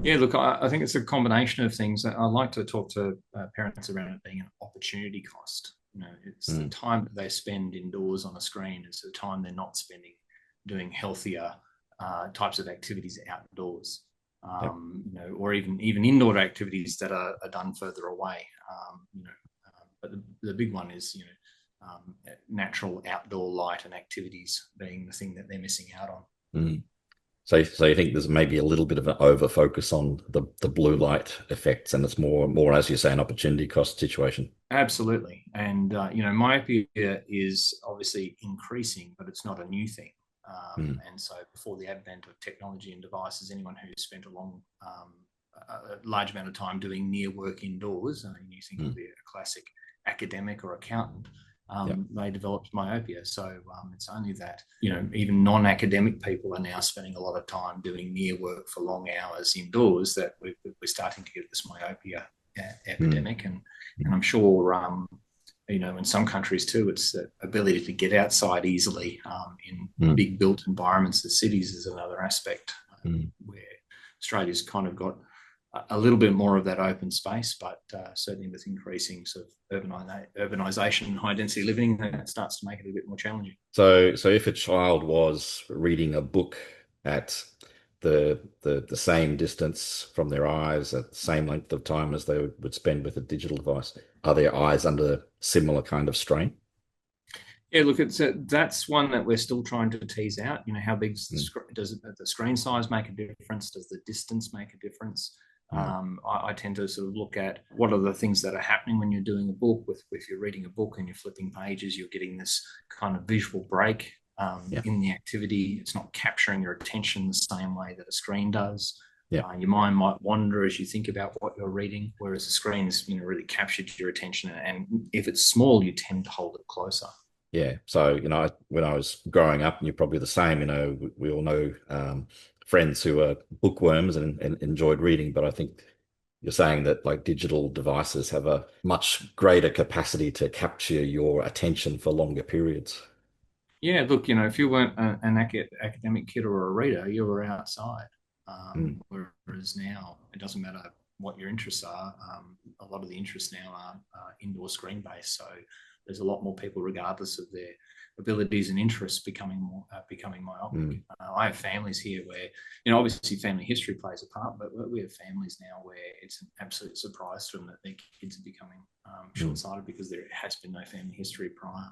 Yeah, look, I think it's a combination of things. I like to talk to parents around it being an opportunity cost. It's the Mm. time that they spend indoors on a screen. It's the time they're not spending doing healthier types of activities outdoors. Yep. Or even indoor activities that are done further away. But the big one is, natural outdoor light and activities being the thing that they're missing out on. Mm. So you think there's maybe a little bit of an over focus on the blue light effects, and it's more as you say, an opportunity cost situation. Absolutely. And, myopia is obviously increasing, but it's not a new thing. Mm. And so before the advent of technology and devices, anyone who spent a large amount of time doing near work indoors, and you think of Mm. a classic academic or accountant, Yep. they developed myopia. So it's only that, even non-academic people are now spending a lot of time doing near work for long hours indoors that we're starting to get this myopia Mm. epidemic. And I'm sure, in some countries too, it's the ability to get outside easily in Mm. big built environments. The cities is another aspect Mm. where Australia's kind of got a little bit more of that open space, but certainly with increasing sort of urbanisation and high density living, that starts to make it a bit more challenging. So if a child was reading a book at the same distance from their eyes at the same length of time as they would spend with a digital device, are their eyes under similar kind of strain? Yeah, look, that's one that we're still trying to tease out. How big Mm. does the screen size make a difference? Does the distance make a difference? Mm. I tend to sort of look at what are the things that are happening when you're doing a book. If you're reading a book and you're flipping pages, you're getting this kind of visual break Yeah. in the activity. It's not capturing your attention the same way that a screen does. Yeah. Your mind might wander as you think about what you're reading, whereas the screen's really captured your attention. And if it's small, you tend to hold it closer. Yeah. So, when I was growing up, and you're probably the same, we all know friends who are bookworms and enjoyed reading, but I think you're saying that like digital devices have a much greater capacity to capture your attention for longer periods. Yeah, look, if you weren't an academic kid or a reader, you were outside. Mm. Whereas now, it doesn't matter what your interests are. A lot of the interests now are indoor screen based. So there's a lot more people, regardless of their abilities and interests, becoming myopic. Mm. I have families here where, obviously family history plays a part, but we have families now where it's an absolute surprise to them that their kids are becoming Mm. short sighted because there has been no family history prior.